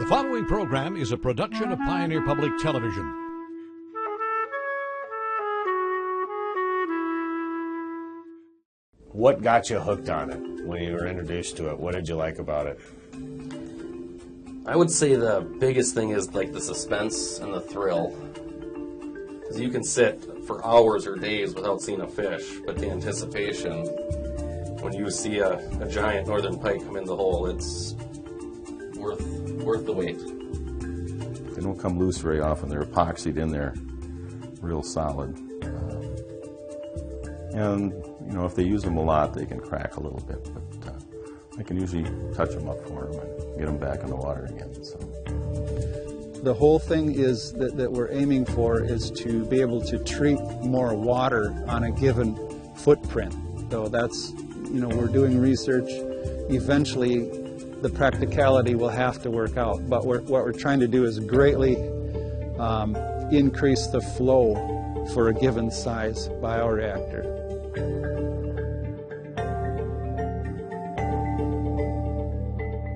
The following program is a production of Pioneer Public Television. What got you hooked on it when you were introduced to it? What did you like about it? I would say the biggest thing is like the suspense and the thrill. Because you can sit for hours or days without seeing a fish, but the anticipation when you see a giant northern pike come in the hole, it's worth the wait. They don't come loose very often. They're epoxied in there real solid. And, you know, if they use them a lot, they can crack a little bit. But I can usually touch them up for them and get them back in the water again. So. The whole thing is that we're aiming for is to be able to treat more water on a given footprint. So that's, you know, we're doing research. Eventually, the practicality will have to work out. But what we're trying to do is greatly increase the flow for a given size bioreactor.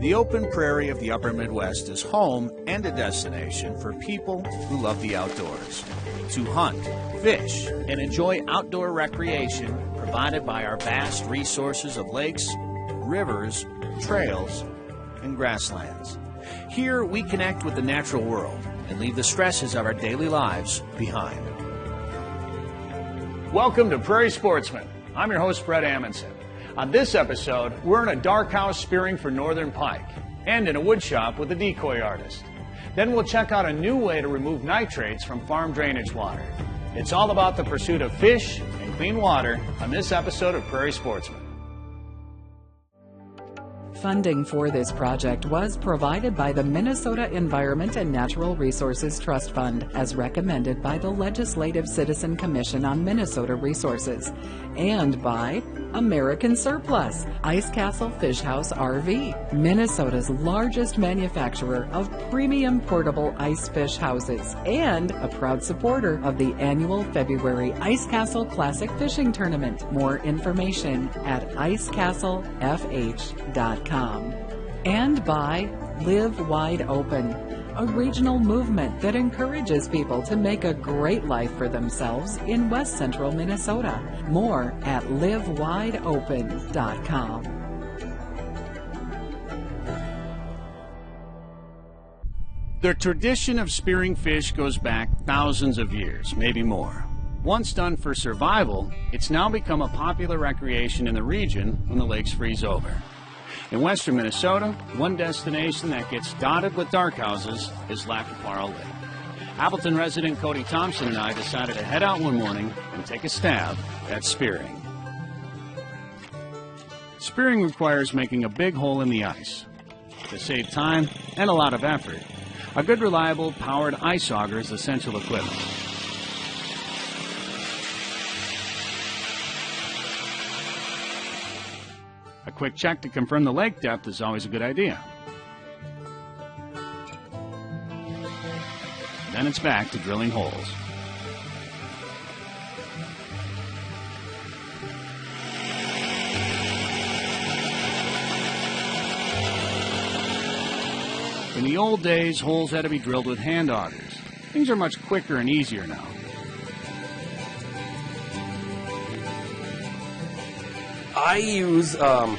The open prairie of the upper Midwest is home and a destination for people who love the outdoors, to hunt, fish, and enjoy outdoor recreation provided by our vast resources of lakes, rivers, trails, and grasslands. Here we connect with the natural world and leave the stresses of our daily lives behind. Welcome to Prairie Sportsman. I'm your host, Bret Amundson. On this episode, we're in a dark house spearing for northern pike and in a wood shop with a decoy artist. Then we'll check out a new way to remove nitrates from farm drainage water. It's all about the pursuit of fish and clean water on this episode of Prairie Sportsman. Funding for this project was provided by the Minnesota Environment and Natural Resources Trust Fund, as recommended by the Legislative Citizen Commission on Minnesota Resources, and by American Surplus, Ice Castle Fish House RV, Minnesota's largest manufacturer of premium portable ice fish houses, and a proud supporter of the annual February Ice Castle Classic Fishing Tournament. More information at icecastlefh.com. And by Live Wide Open, a regional movement that encourages people to make a great life for themselves in west central Minnesota. More at livewideopen.com. The tradition of spearing fish goes back thousands of years, maybe more. Once done for survival, it's now become a popular recreation in the region when the lakes freeze over. In western Minnesota, one destination that gets dotted with dark houses is Lac du Parle Lake. Appleton resident Cody Thomson and I decided to head out one morning and take a stab at spearing. Spearing requires making a big hole in the ice. To save time and a lot of effort, a good reliable powered ice auger is essential equipment. A quick check to confirm the lake depth is always a good idea. Then it's back to drilling holes. In the old days, holes had to be drilled with hand augers. Things are much quicker and easier now. I use an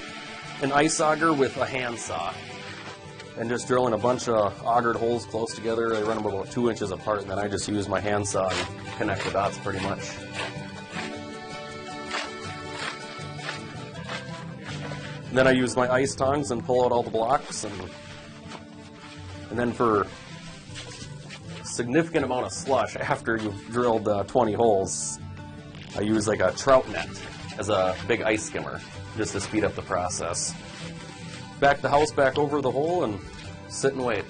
ice auger with a handsaw and just drill in a bunch of augered holes close together. They run about 2 inches apart, and then I just use my handsaw and connect the dots pretty much. And then I use my ice tongs and pull out all the blocks, and then for a significant amount of slush after you've drilled 20 holes, I use like a trout net as a big ice skimmer, just to speed up the process. Back the house back over the hole and sit and wait.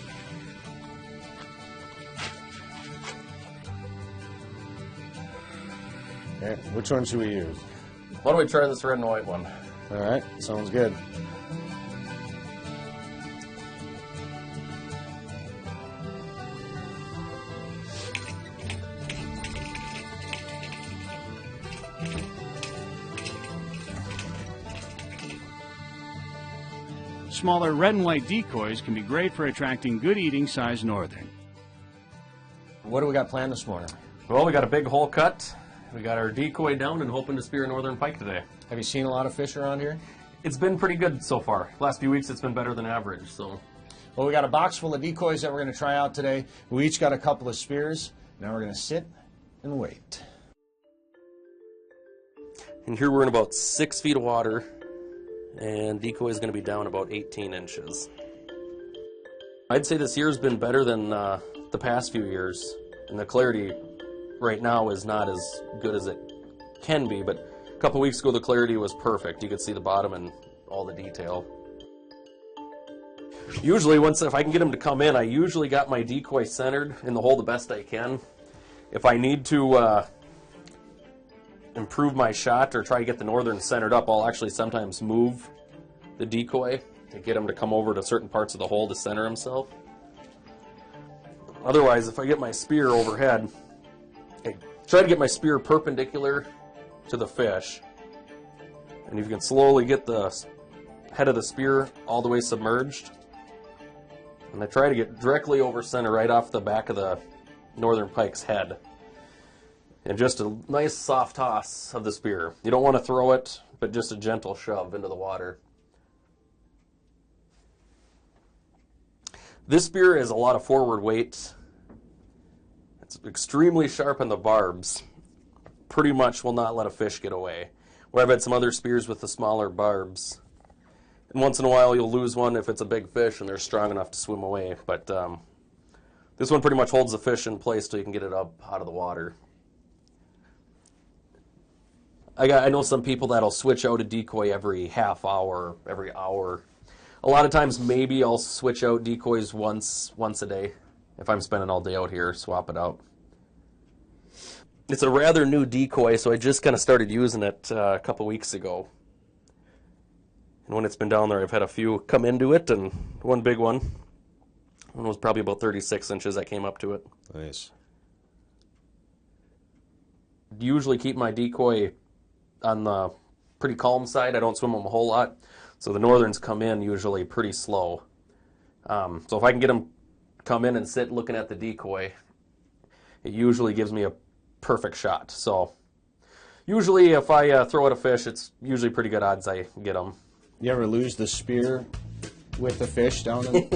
Okay, which one should we use? Why don't we try this red and white one? All right, sounds good. Smaller red and white decoys can be great for attracting good eating size northern. What do we got planned this morning? Well, we got a big hole cut. We got our decoy down and hoping to spear a northern pike today. Have you seen a lot of fish around here? It's been pretty good so far. Last few weeks it's been better than average, so. Well, we got a box full of decoys that we're going to try out today. We each got a couple of spears. Now we're going to sit and wait. And here we're in about 6 feet of water, and decoy is going to be down about 18 inches. I'd say this year's been better than the past few years, and the clarity right now is not as good as it can be, but a couple weeks ago the clarity was perfect. You could see the bottom and all the detail. Usually, if I can get them to come in, I usually got my decoy centered in the hole the best I can. If I need to improve my shot or try to get the northern centered up, I'll actually sometimes move the decoy to get him to come over to certain parts of the hole to center himself. Otherwise, if I get my spear overhead, I try to get my spear perpendicular to the fish, and if you can slowly get the head of the spear all the way submerged, and I try to get directly over center right off the back of the northern pike's head, and just a nice soft toss of the spear. You don't want to throw it, but just a gentle shove into the water. This spear is a lot of forward weight. It's extremely sharp on the barbs. Pretty much will not let a fish get away. Where I've had some other spears with the smaller barbs, and once in a while you'll lose one if it's a big fish and they're strong enough to swim away. But this one pretty much holds the fish in place till you can get it up out of the water. I know some people that'll switch out a decoy every half hour, every hour. A lot of times maybe I'll switch out decoys once a day. If I'm spending all day out here, swap it out. It's a rather new decoy, so I just kind of started using it a couple weeks ago. And when it's been down there, I've had a few come into it, and one big one. One was probably about 36 inches that came up to it. Nice. Usually keep my decoy on the pretty calm side. I don't swim them a whole lot, so the northerns come in usually pretty slow. So if I can get them come in and sit looking at the decoy, it usually gives me a perfect shot. So usually if I throw at a fish, it's usually pretty good odds I get them. You ever lose the spear with the fish down in?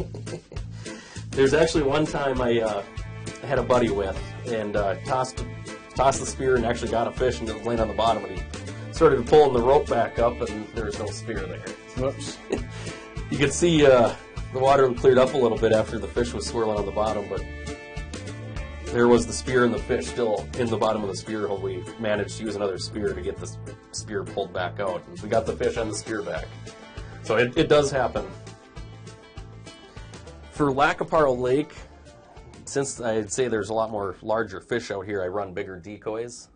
There's actually one time I had a buddy with, and tossed the spear and actually got a fish, and it was laying on the bottom, and he started pulling the rope back up, and there was no spear there. Whoops. You could see the water cleared up a little bit after the fish was swirling on the bottom, but there was the spear and the fish still in the bottom of the spear hole. We managed to use another spear to get the spear pulled back out. We got the fish and the spear back. So it does happen. For lack of Parle Lake, since I'd say there's a lot more larger fish out here, I run bigger decoys.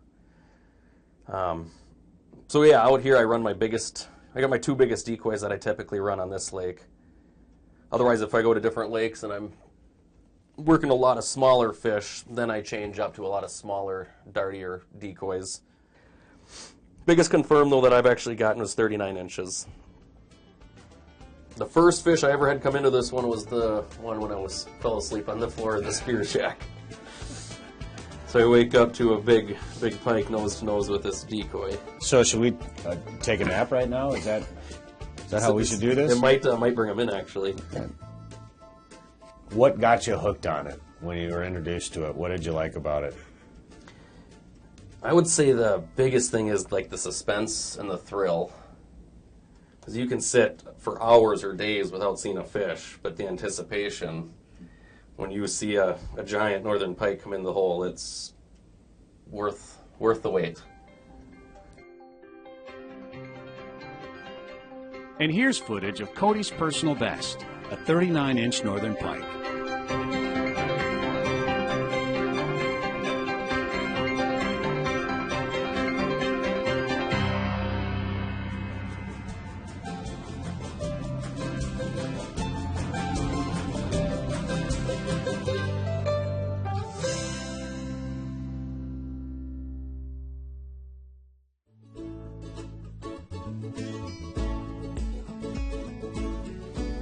So yeah, out here I run I got my 2 biggest decoys that I typically run on this lake. Otherwise, if I go to different lakes and I'm working a lot of smaller fish, then I change up to a lot of smaller, dartier decoys. Biggest confirm, though, that I've actually gotten was 39 inches. The first fish I ever had come into this one was the one when I fell asleep on the floor of the spear shack. So I wake up to a big pike nose to nose with this decoy. So should we take a nap right now? Is that how we should do this? It might bring them in, actually. Okay. What got you hooked on it when you were introduced to it? What did you like about it? I would say the biggest thing is like the suspense and the thrill. Because you can sit for hours or days without seeing a fish, but the anticipation, when you see a giant northern pike come in the hole, it's worth the wait. And here's footage of Cody's personal best, a 39-inch northern pike.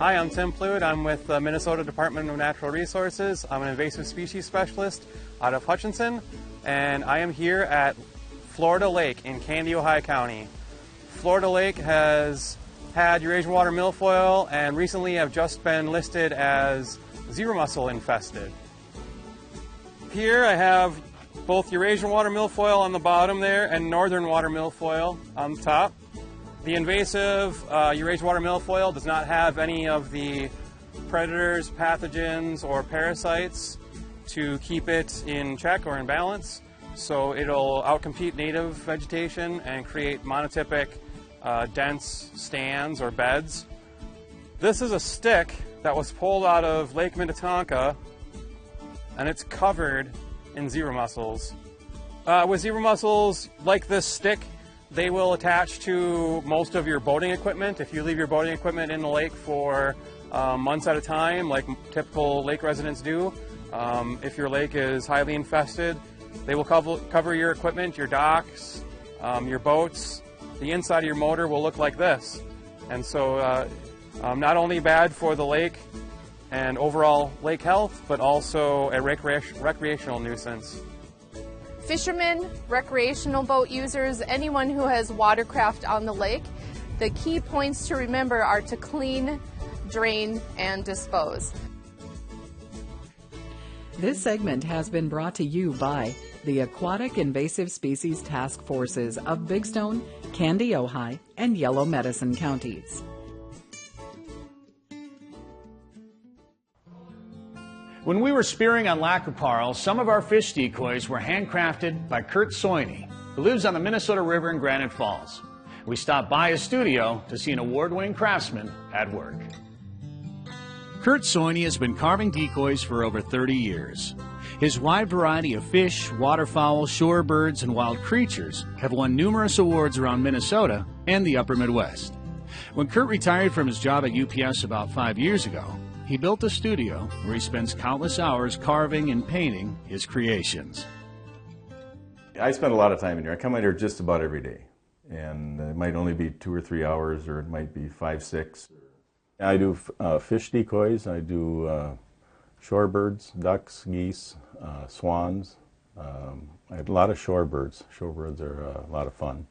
Hi, I'm Tim Plude. I'm with the Minnesota Department of Natural Resources. I'm an invasive species specialist out of Hutchinson, and I am here at Florida Lake in Candy, Ohio County. Florida Lake has had Eurasian water milfoil and recently have just been listed as zebra mussel infested. Here I have both Eurasian water milfoil on the bottom there and northern water milfoil on the top. The invasive Eurasian water milfoil does not have any of the predators, pathogens, or parasites to keep it in check or in balance, so it'll outcompete native vegetation and create monotypic dense stands or beds. This is a stick that was pulled out of Lake Minnetonka, and it's covered in zebra mussels. With zebra mussels, like this stick, they will attach to most of your boating equipment. If you leave your boating equipment in the lake for months at a time, like typical lake residents do, if your lake is highly infested, they will cover your equipment, your docks, your boats. The inside of your motor will look like this. And so not only bad for the lake and overall lake health, but also a recreational nuisance. Fishermen, recreational boat users, anyone who has watercraft on the lake, the key points to remember are to clean, drain, and dispose. This segment has been brought to you by the Aquatic Invasive Species Task Forces of Big Stone, Candy, Ojai, and Yellow Medicine counties. When we were spearing on Lac of Parle, some of our fish decoys were handcrafted by Curt Soine, who lives on the Minnesota River in Granite Falls. We stopped by his studio to see an award-winning craftsman at work. Curt Soine has been carving decoys for over 30 years. His wide variety of fish, waterfowl, shorebirds, and wild creatures have won numerous awards around Minnesota and the upper Midwest. When Curt retired from his job at UPS about 5 years ago, he built a studio where he spends countless hours carving and painting his creations. I spend a lot of time in here. I come out here just about every day. And it might only be 2 or 3 hours, or it might be 5, 6. I do fish decoys. I do shorebirds, ducks, geese, swans. I have a lot of shorebirds. Shorebirds are a lot of fun.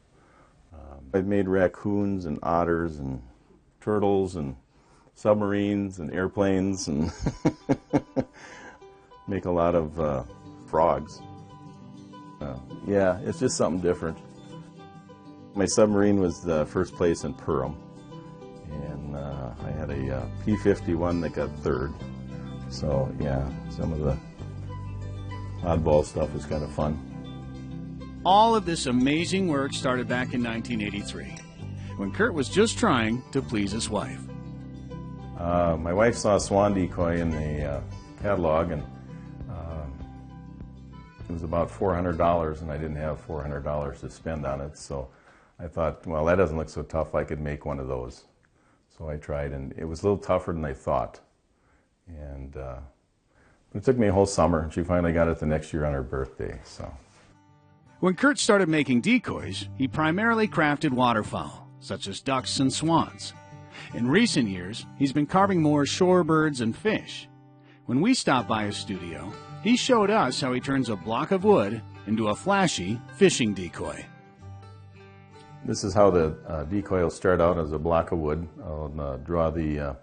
I've made raccoons and otters and turtles and submarines and airplanes and make a lot of frogs. Yeah, it's just something different. My submarine was the first place in Parle, and I had a P-51 that got third. So yeah, some of the oddball stuff is kind of fun. All of this amazing work started back in 1983, when Curt was just trying to please his wife. My wife saw a swan decoy in the catalog, and it was about $400, and I didn't have $400 to spend on it, so I thought, well, that doesn't look so tough, I could make one of those. So I tried, and it was a little tougher than I thought. And it took me a whole summer, and she finally got it the next year on her birthday. So when Curt started making decoys, he primarily crafted waterfowl, such as ducks and swans. In recent years, he's been carving more shorebirds and fish. When we stopped by his studio, he showed us how he turns a block of wood into a flashy fishing decoy. This is how the decoy will start out, as a block of wood. I'll draw the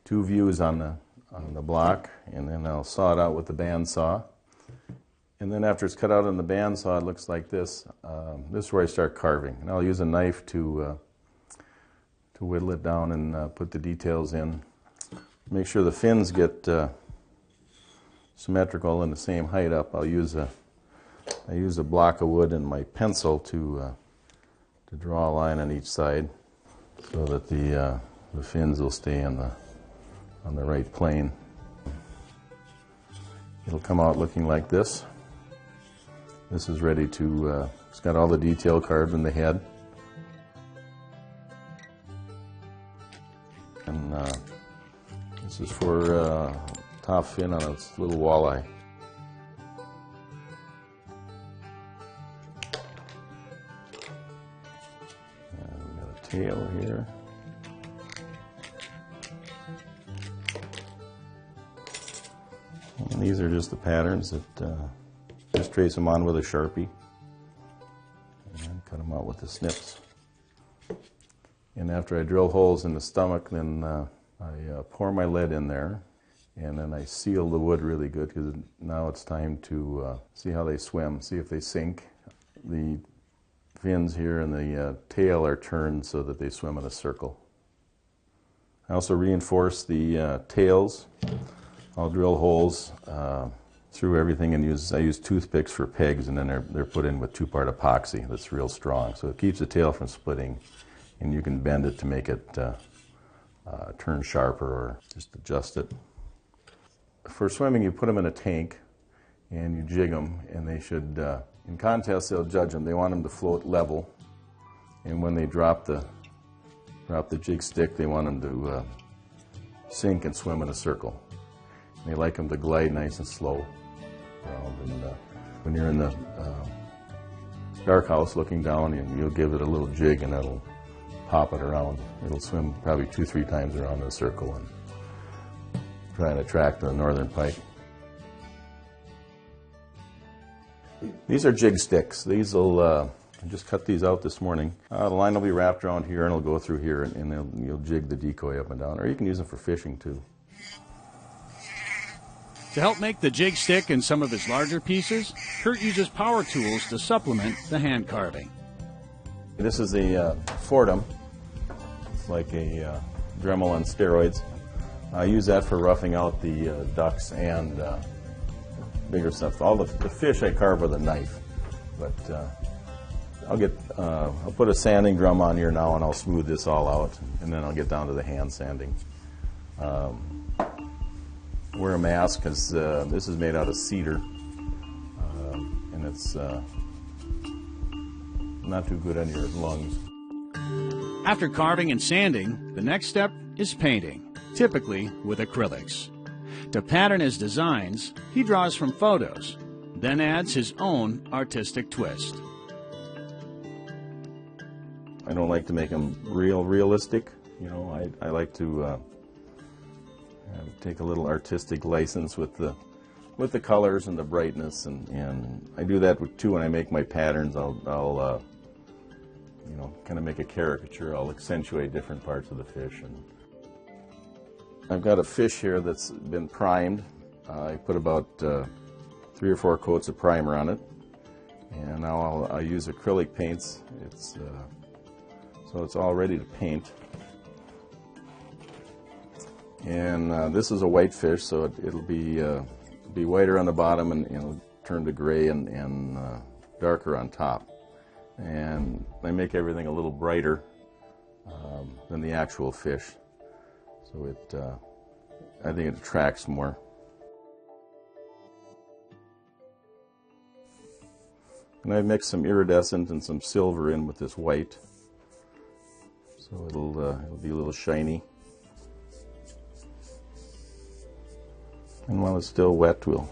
2 views on the block, and then I'll saw it out with the bandsaw. And then after it's cut out on the bandsaw, it looks like this. This is where I start carving. And I'll use a knife to whittle it down and put the details in. Make sure the fins get symmetrical and the same height up. I use a block of wood and my pencil to draw a line on each side, so that the fins will stay on the right plane. It'll come out looking like this. This is ready to. It's got all the detail carved in the head. And this is for top fin on its little walleye. And we got a tail here. These are just the patterns that just trace them on with a Sharpie and cut them out with the snips. And after I drill holes in the stomach, then I pour my lead in there, and then I seal the wood really good, because now it's time to see how they swim, see if they sink. The fins here and the tail are turned so that they swim in a circle. I also reinforce the tails. I'll drill holes through everything and I use toothpicks for pegs, and then they're put in with 2-part epoxy that's real strong. So it keeps the tail from splitting, and you can bend it to make it turn sharper or just adjust it. For swimming, you put them in a tank and you jig them, and they should, in contests they'll judge them. They want them to float level, and when they drop the jig stick, they want them to sink and swim in a circle. And they like them to glide nice and slow around. And when you're in the dark house looking down, you'll give it a little jig and that'll pop it around. It'll swim probably 2-3 times around in a circle and try and attract the northern pike. These are jig sticks. These will, I just cut these out this morning. The line will be wrapped around here and it'll go through here, and you'll jig the decoy up and down. Or you can use them for fishing too. To help make the jig stick and some of his larger pieces, Curt uses power tools to supplement the hand carving. This is a Fordham. It's like a Dremel on steroids. I use that for roughing out the ducks and bigger stuff. All the fish I carve with a knife, but I'll put a sanding drum on here now, and I'll smooth this all out, and then I'll get down to the hand sanding. Wear a mask because this is made out of cedar, and it's not too good on your lungs. After carving and sanding, the next step is painting, typically with acrylics. To pattern his designs, he draws from photos, then adds his own artistic twist. I don't like to make them realistic. You know, I like to take a little artistic license with the colors and the brightness, and I do that too when I make my patterns. I'll you know, kind of make a caricature. I'll accentuate different parts of the fish. And I've got a fish here that's been primed. I put about 3 or 4 coats of primer on it, and now I'll use acrylic paints. So it's all ready to paint. And this is a white fish, so it'll be whiter on the bottom, and it'll turn to gray and darker on top. And I make everything a little brighter than the actual fish, so I think it attracts more. And I mixed some iridescent and some silver in with this white, so it'll be a little shiny. And while it's still wet, we'll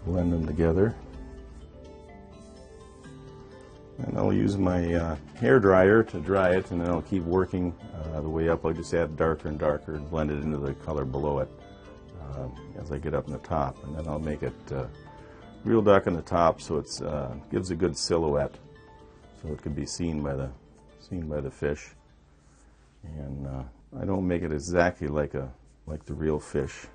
blend them together. And I'll use my hair dryer to dry it, and then I'll keep working the way up. I'll just add darker and darker and blend it into the color below it as I get up in the top. And then I'll make it real dark on the top, so it gives a good silhouette, so it can be seen by the fish. And I don't make it exactly like the real fish.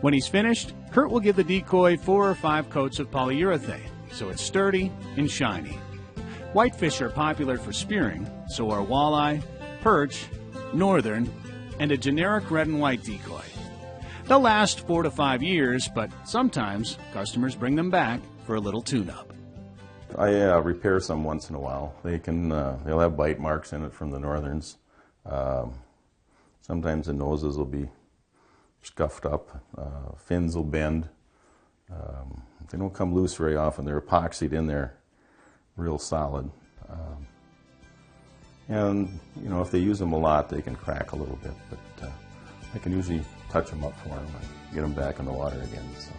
When he's finished, Curt will give the decoy 4 or 5 coats of polyurethane, so it's sturdy and shiny. Whitefish are popular for spearing, so are walleye, perch, northern, and a generic red and white decoy. They'll last 4 to 5 years, but sometimes customers bring them back for a little tune-up. I repair some once in a while. They'll have bite marks in it from the northerns. Sometimes the noses will be scuffed up, fins will bend. They don't come loose very often. They're epoxied in there real solid. And you know, if they use them a lot, they can crack a little bit, but I can usually touch them up for them and get them back in the water again. So.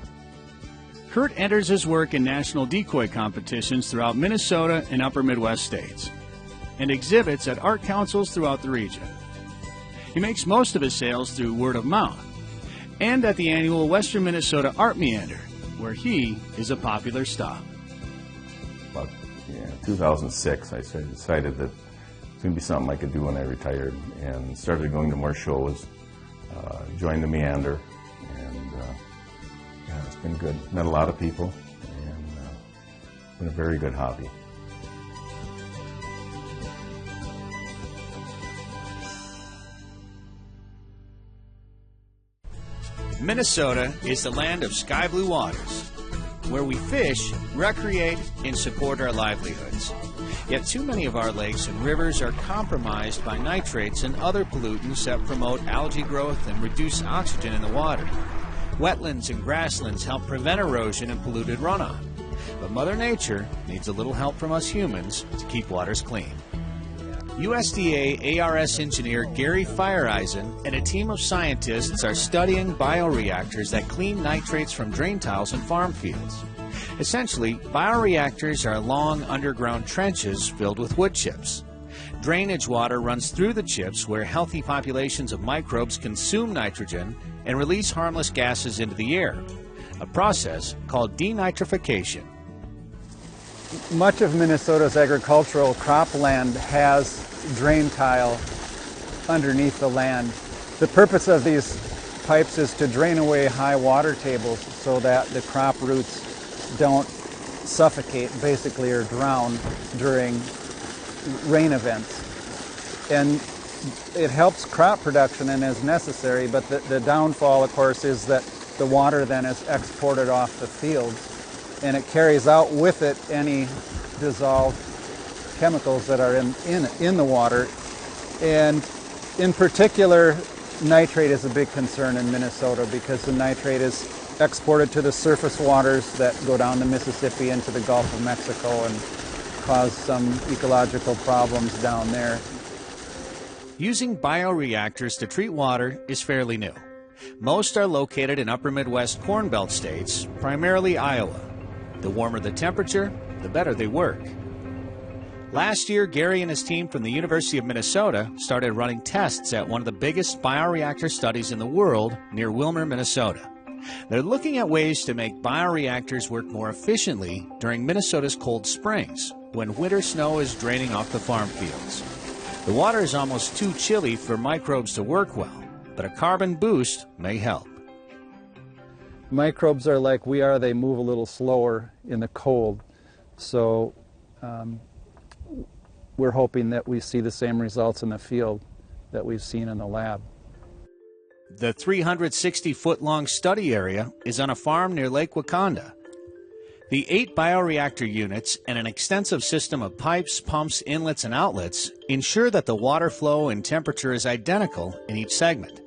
Curt enters his work in national decoy competitions throughout Minnesota and upper Midwest states, and exhibits at art councils throughout the region. He makes most of his sales through word of mouth and at the annual Western Minnesota Art Meander, where he is a popular stop. About 2006, I decided that it's going to be something I could do when I retired, and started going to more shows, joined the Meander, and yeah, it's been good. Met a lot of people, and it's been a very good hobby. Minnesota is the land of sky blue waters, where we fish, recreate, and support our livelihoods. Yet too many of our lakes and rivers are compromised by nitrates and other pollutants that promote algae growth and reduce oxygen in the water. Wetlands and grasslands help prevent erosion and polluted runoff. But Mother Nature needs a little help from us humans to keep waters clean. USDA ARS engineer Gary Feiereisen and a team of scientists are studying bioreactors that clean nitrates from drain tiles in farm fields. Essentially, bioreactors are long underground trenches filled with wood chips. Drainage water runs through the chips where healthy populations of microbes consume nitrogen and release harmless gases into the air, a process called denitrification. Much of Minnesota's agricultural cropland has drain tile underneath the land. The purpose of these pipes is to drain away high water tables so that the crop roots don't suffocate basically or drown during rain events. And it helps crop production and is necessary, but the downfall, of course, is that the water then is exported off the fields, and it carries out with it any dissolved chemicals that are in the water. And in particular, nitrate is a big concern in Minnesota because the nitrate is exported to the surface waters that go down the Mississippi into the Gulf of Mexico and cause some ecological problems down there. Using bioreactors to treat water is fairly new. Most are located in upper Midwest Corn Belt states, primarily Iowa. The warmer the temperature, the better they work. Last year, Gary and his team from the University of Minnesota started running tests at one of the biggest bioreactor studies in the world near Willmar, Minnesota. They're looking at ways to make bioreactors work more efficiently during Minnesota's cold springs, when winter snow is draining off the farm fields. The water is almost too chilly for microbes to work well, but a carbon boost may help. Microbes are like we are, they move a little slower in the cold. So we're hoping that we see the same results in the field that we've seen in the lab. The 360-foot-long study area is on a farm near Lake Wakanda. The 8 bioreactor units and an extensive system of pipes, pumps, inlets, and outlets ensure that the water flow and temperature is identical in each segment.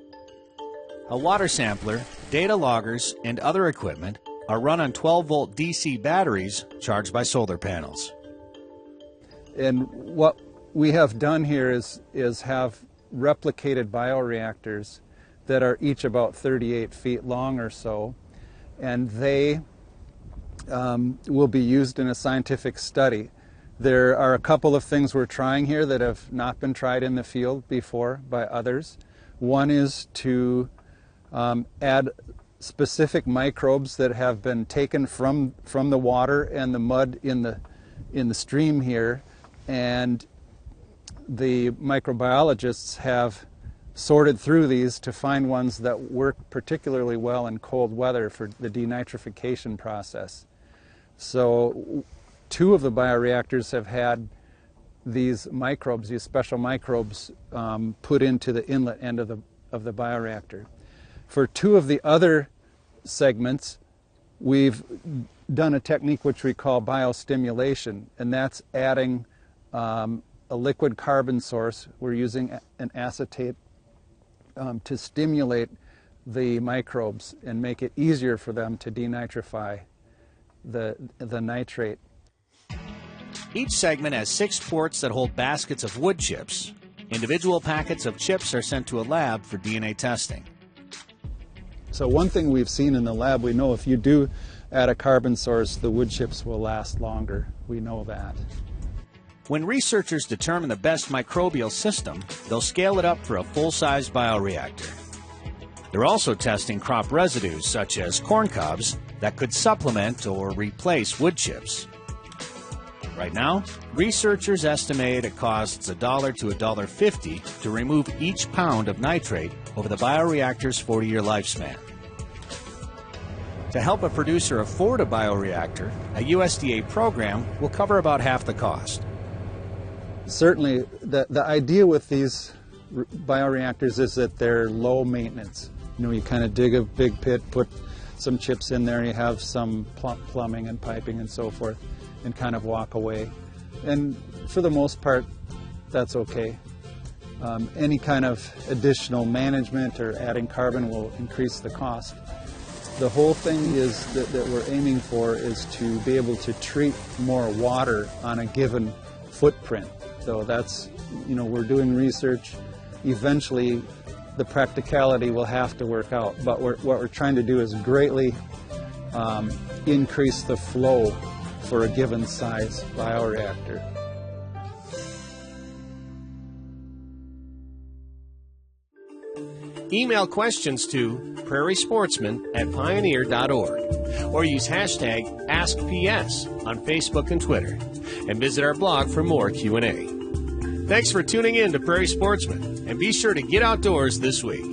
A water sampler, data loggers, and other equipment are run on 12-volt DC batteries charged by solar panels. And what we have done here is have replicated bioreactors that are each about 38 feet long or so, and they will be used in a scientific study. There are a couple of things we're trying here that have not been tried in the field before by others. One is to add specific microbes that have been taken from the water and the mud in the stream here, and the microbiologists have sorted through these to find ones that work particularly well in cold weather for the denitrification process. So 2 of the bioreactors have had these microbes, these special microbes, put into the inlet end of the bioreactor. For 2 of the other segments, we've done a technique which we call biostimulation, and that's adding a liquid carbon source. We're using an acetate to stimulate the microbes and make it easier for them to denitrify the nitrate. Each segment has 6 ports that hold baskets of wood chips. Individual packets of chips are sent to a lab for DNA testing. So one thing we've seen in the lab, we know if you do add a carbon source, the wood chips will last longer. We know that. When researchers determine the best microbial system, they'll scale it up for a full-size bioreactor. They're also testing crop residues, such as corn cobs, that could supplement or replace wood chips. Right now, researchers estimate it costs $1 to $1.50 to remove each pound of nitrate over the bioreactor's 40-year lifespan. To help a producer afford a bioreactor, a USDA program will cover about half the cost. Certainly, the idea with these bioreactors is that they're low maintenance. You know, you kind of dig a big pit, put some chips in there, you have some plumbing and piping and so forth, and kind of walk away. And for the most part, that's okay. Any kind of additional management or adding carbon will increase the cost. The whole thing is that we're aiming for is to be able to treat more water on a given footprint. So that's, you know, we're doing research. Eventually, the practicality will have to work out. But what we're trying to do is greatly increase the flow for a given size bioreactor. Email questions to prairiesportsman@pioneer.org or use hashtag AskPS on Facebook and Twitter, and visit our blog for more Q&A. Thanks for tuning in to Prairie Sportsman, and be sure to get outdoors this week.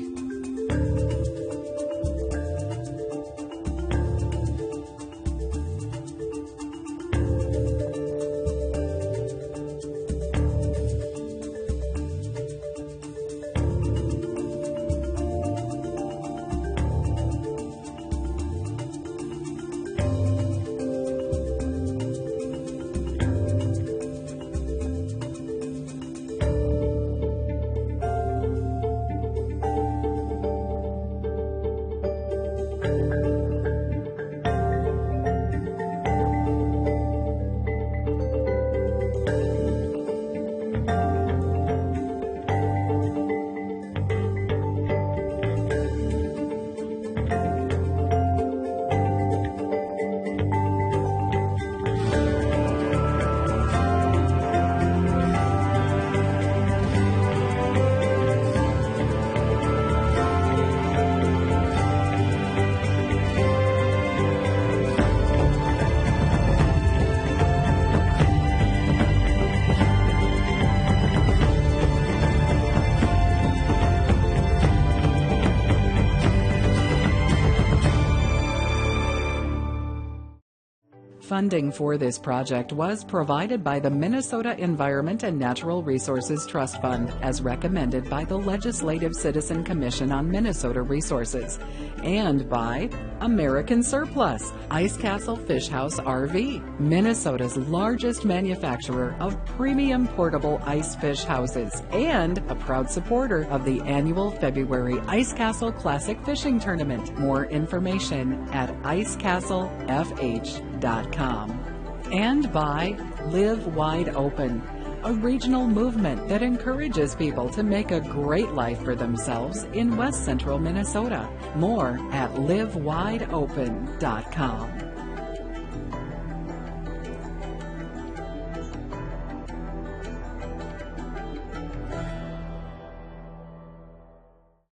Funding for this project was provided by the Minnesota Environment and Natural Resources Trust Fund, as recommended by the Legislative Citizen Commission on Minnesota Resources, and by American Surplus, Ice Castle Fish House RV, Minnesota's largest manufacturer of premium portable ice fish houses, and a proud supporter of the annual February Ice Castle Classic Fishing Tournament. More information at icecastlefh.com. And by Live Wide Open, a regional movement that encourages people to make a great life for themselves in West Central Minnesota. More at livewideopen.com.